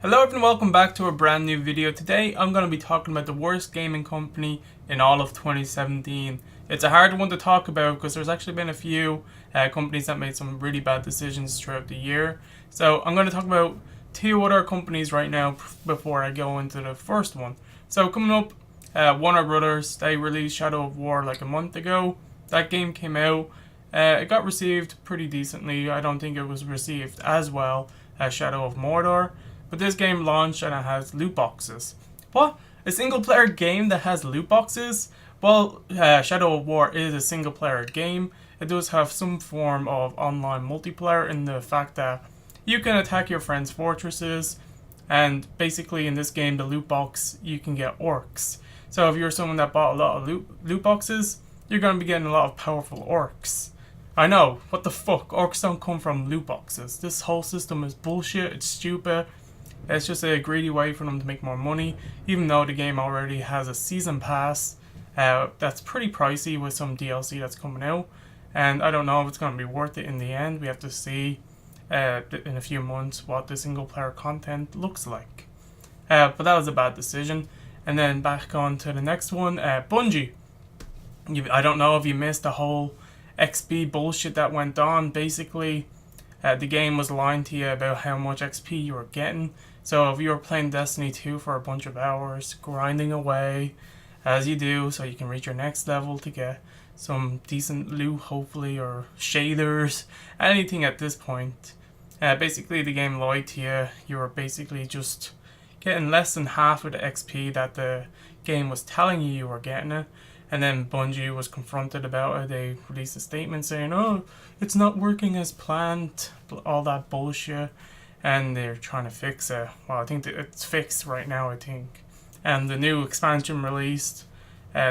Hello everyone, welcome back to a brand new video. Today I'm going to be talking about the worst gaming company in all of 2017. It's a hard one to talk about because there's actually been a few companies that made some really bad decisions throughout the year. So I'm going to talk about two other companies right now before I go into the first one. So coming up, Warner Brothers, they released Shadow of War like a month ago. That game came out. It got received pretty decently. I don't think it was received as well as Shadow of Mordor. But this game launched and it has loot boxes. What? A single player game that has loot boxes? Well, Shadow of War is a single player game. It does have some form of online multiplayer in the fact that you can attack your friends' fortresses. And basically in this game, the loot box, you can get orcs. So if you're someone that bought a lot of loot boxes, you're going to be getting a lot of powerful orcs. I know, what the fuck? Orcs don't come from loot boxes. This whole system is bullshit, it's stupid. It's just a greedy way for them to make more money, even though the game already has a season pass that's pretty pricey with some DLC that's coming out. And I don't know if it's going to be worth it in the end. We have to see in a few months what the single player content looks like. But that was a bad decision. And then back on to the next one, Bungie. I don't know if you missed the whole XP bullshit that went on. Basically, the game was lying to you about how much XP you were getting. So if you were playing Destiny 2 for a bunch of hours, grinding away, as you do, so you can reach your next level to get some decent loot, hopefully, or shaders, anything at this point. Basically, the game lied to you. You were basically just getting less than half of the XP that the game was telling you were getting it. And then Bungie was confronted about it. They released a statement saying, oh, it's not working as planned, all that bullshit. And they're trying to fix it. Well, I think it's fixed right now, I think. And the new expansion released.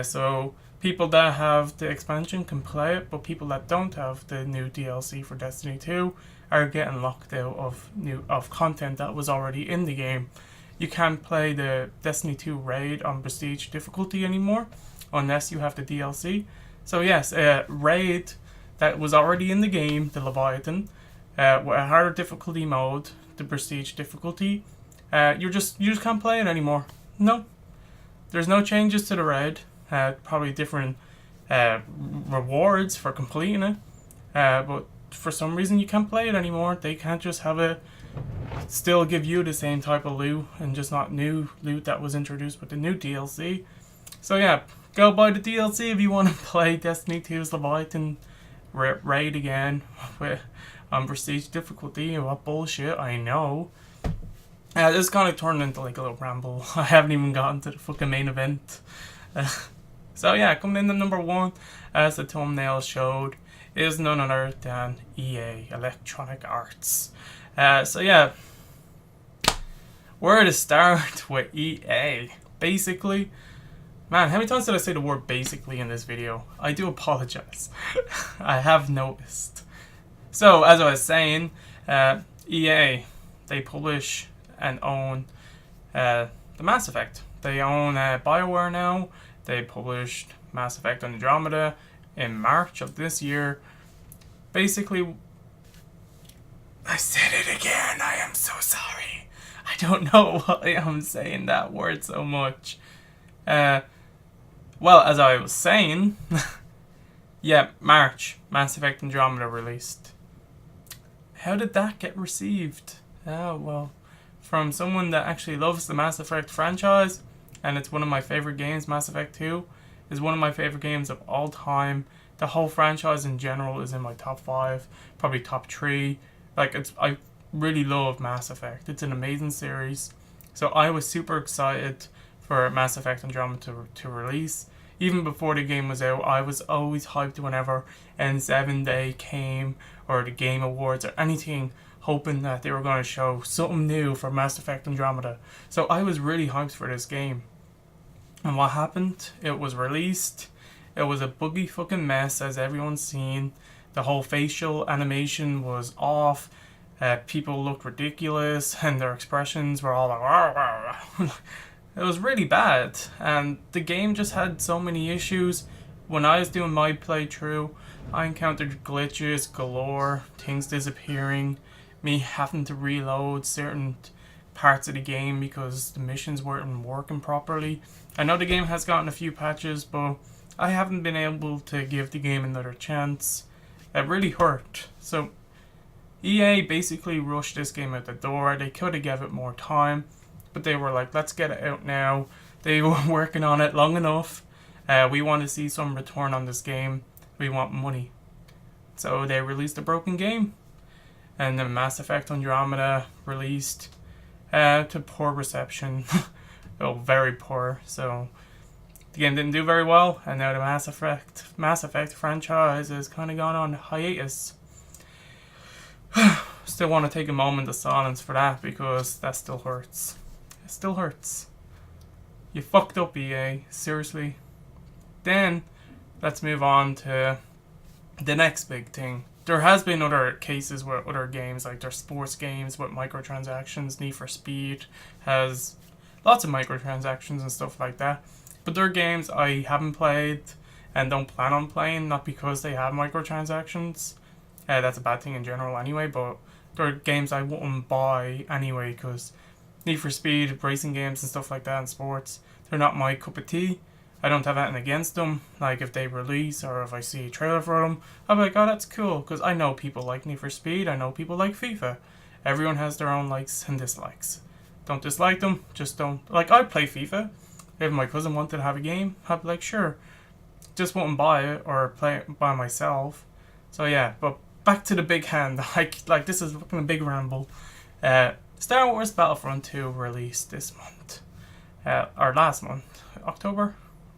So people that have the expansion can play it, but people that don't have the new DLC for Destiny 2 are getting locked out of content that was already in the game. You can't play the Destiny 2 raid on prestige difficulty anymore unless you have the DLC. So yes, raid that was already in the game, the Leviathan, with a harder difficulty mode, the prestige difficulty, you just can't play it anymore. No, there's no changes to the raid. Probably different rewards for completing it, but for some reason you can't play it anymore. They can't just have it still give you the same type of loot and just not new loot that was introduced with the new DLC. So yeah, go buy the DLC if you want to play Destiny 2's Leviathan raid again with prestige difficulty. What bullshit, I know. This kind of turned into like a little ramble. I haven't even gotten to the fucking main event. So yeah, coming in at number one, as the thumbnail showed, is none other than EA, Electronic Arts. So yeah, where to start with EA? Basically, man, how many times did I say the word basically in this video? I do apologize. I have noticed. So, as I was saying, EA, they publish and own the Mass Effect. They own BioWare now. They published Mass Effect Andromeda in March of this year. Basically, I said it again, I am so sorry. I don't know why I'm saying that word so much. Well, as I was saying, yeah, March, Mass Effect Andromeda released. How did that get received? Oh, well, from someone that actually loves the Mass Effect franchise, and it's one of my favorite games. Mass Effect 2 is one of my favorite games of all time. The whole franchise in general is in my top 5, probably top 3. Like, I really love Mass Effect. It's an amazing series. So I was super excited for Mass Effect Andromeda to release. Even before the game was out, I was always hyped whenever N7 Day came, or the Game Awards, or anything, hoping that they were going to show something new for Mass Effect Andromeda. So I was really hyped for this game. And what happened? It was released. It was a buggy fucking mess, as everyone's seen. The whole facial animation was off. People looked ridiculous, and their expressions were all like, rah, rah, rah. It was really bad, and the game just had so many issues when I was doing my playthrough, I encountered glitches galore, things disappearing, me having to reload certain parts of the game because the missions weren't working properly. I know the game has gotten a few patches, but I haven't been able to give the game another chance. It really hurt. So EA basically rushed this game out the door. They could have given it more time, but they were like, let's get it out now. They were working on it long enough. We want to see some return on this game. We want money. So they released a broken game. And then Mass Effect Andromeda released to poor reception. Oh, very poor. So the game didn't do very well, and now the Mass Effect franchise has kind of gone on hiatus. Still want to take a moment of silence for that because that still hurts. It still hurts. You fucked up, EA. Seriously. Then let's move on to the next big thing. There has been other cases where other games, like their sports games with microtransactions. Need for Speed has lots of microtransactions and stuff like that. But there are games I haven't played and don't plan on playing, not because they have microtransactions. That's a bad thing in general anyway, but there are games I wouldn't buy anyway because Need for Speed, racing games and stuff like that and sports, they're not my cup of tea. I don't have anything against them. Like if they release or if I see a trailer for them, I'll be like, oh, that's cool. Because I know people like Need for Speed. I know people like FIFA. Everyone has their own likes and dislikes. Don't dislike them. Just don't. Like I'd play FIFA. If my cousin wanted to have a game, I'd be like, sure. Just wouldn't buy it or play it by myself. So yeah, but back to the big hand. Like this is fucking a big ramble. Star Wars Battlefront 2 released this month. Or last month. October?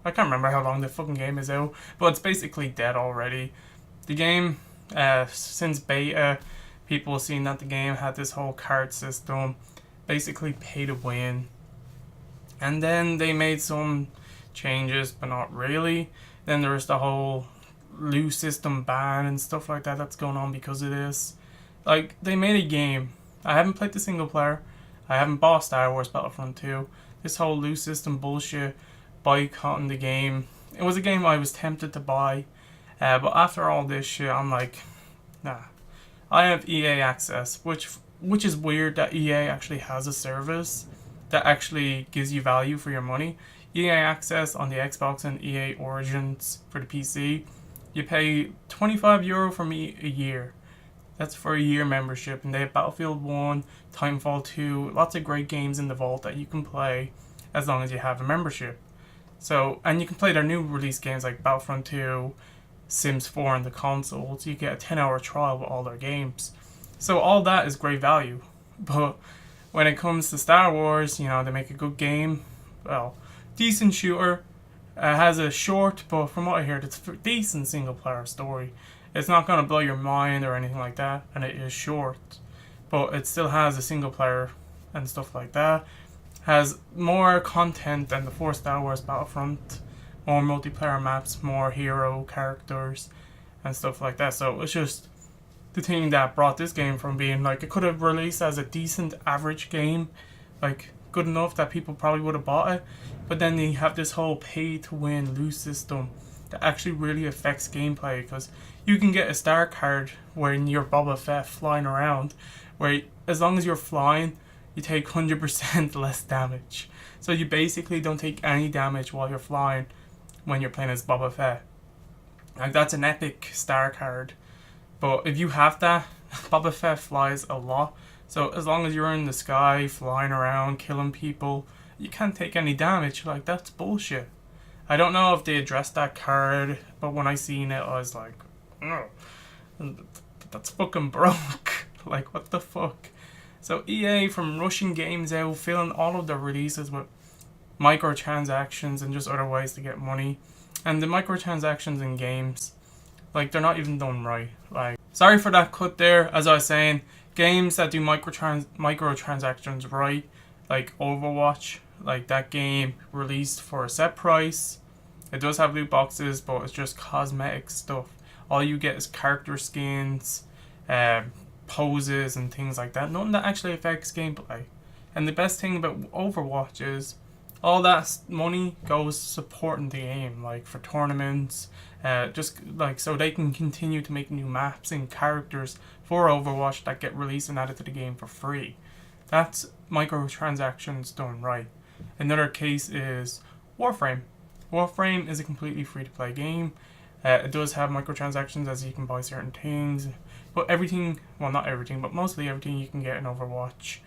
I can't remember how long the fucking game is out, but it's basically dead already. The game, since beta, people have seen that the game had this whole card system, basically pay to win. And then they made some changes, but not really. Then there's the whole loot system ban and stuff like that that's going on because of this. Like, they made a game. I haven't played the single player. I haven't bought Star Wars Battlefront 2. This whole loot system bullshit, boycotting the game. It was a game I was tempted to buy, but after all this shit, I'm like, nah. I have EA access, which is weird that EA actually has a service that actually gives you value for your money. EA access on the Xbox and EA Origins for the PC, you pay €25 for me a year. That's for a year membership, and they have Battlefield 1, Titanfall 2, lots of great games in the vault that you can play as long as you have a membership. So, and you can play their new release games like Battlefront 2, Sims 4 on the consoles. You get a 10-hour trial with all their games. So all that is great value. But when it comes to Star Wars, you know, they make a good game. Well, decent shooter. Has a short, but from what I heard, it's a decent single-player story. It's not going to blow your mind or anything like that, and it is short. But it still has a single-player and stuff like that. Has more content than the 4 Star Wars Battlefront, more multiplayer maps, more hero characters and stuff like that. So it's just the thing that brought this game from being like, it could have released as a decent average game, like good enough that people probably would have bought it, but then they have this whole pay to win loot system that actually really affects gameplay, because you can get a star card when you're Boba Fett flying around, where as long as you're flying, you take 100% less damage. So you basically don't take any damage while you're flying when you're playing as Boba Fett. Like, that's an epic star card. But if you have that, Boba Fett flies a lot. So as long as you're in the sky, flying around, killing people, you can't take any damage. Like, that's bullshit. I don't know if they addressed that card, but when I seen it, I was like, oh, that's fucking broke. Like, what the fuck? So EA, from rushing games out, filling all of their releases with microtransactions and just other ways to get money. And the microtransactions in games, like, they're not even done right. Like, sorry for that cut there. As I was saying, games that do microtransactions right, like Overwatch, like that game released for a set price. It does have loot boxes, but it's just cosmetic stuff. All you get is character skins, poses and things like that. Nothing that actually affects gameplay. And the best thing about Overwatch is all that money goes supporting the game, like for tournaments, just like so they can continue to make new maps and characters for Overwatch that get released and added to the game for free. That's microtransactions done right. Another case is Warframe. Warframe is a completely free-to-play game. It does have microtransactions as you can buy certain things, but everything, well not everything, but mostly everything you can get in Overwatch,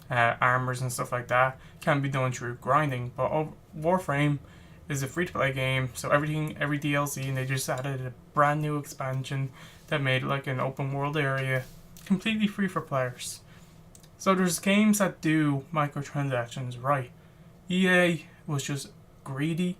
armors and stuff like that, can be done through grinding. But Warframe is a free-to-play game, so every DLC, and they just added a brand new expansion that made it like an open world area, completely free for players. So there's games that do microtransactions right. EA was just greedy.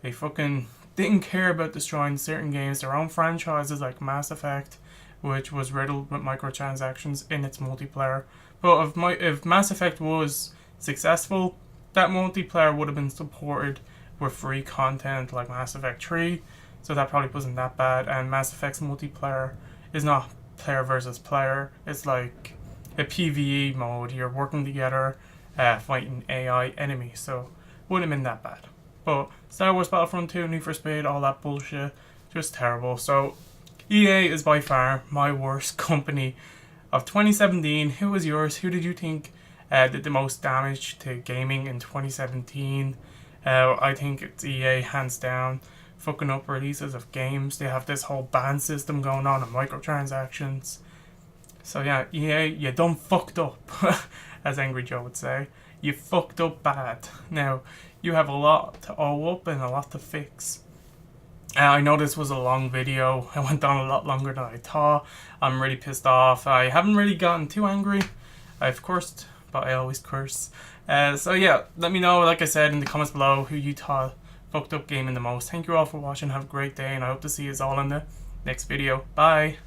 They fucking didn't care about destroying certain games, their own franchises like Mass Effect, which was riddled with microtransactions in its multiplayer. But if Mass Effect was successful, that multiplayer would have been supported with free content like Mass Effect 3, so that probably wasn't that bad. And Mass Effect's multiplayer is not player versus player, it's like a PvE mode. You're working together, fighting AI enemies, so wouldn't have been that bad. But Star Wars Battlefront 2, Need for Speed, all that bullshit, just terrible. So EA is by far my worst company of 2017. Who was yours? Who did you think did the most damage to gaming in 2017? I think it's EA, hands down. Fucking up releases of games. They have this whole ban system going on and microtransactions. So yeah, EA, you done fucked up, as Angry Joe would say. You fucked up bad. Now, you have a lot to owe up and a lot to fix. I know this was a long video. I went on a lot longer than I thought. I'm really pissed off. I haven't really gotten too angry. I've cursed, but I always curse. So yeah, let me know, like I said, in the comments below who you thought fucked up gaming the most. Thank you all for watching. Have a great day, and I hope to see you all in the next video. Bye.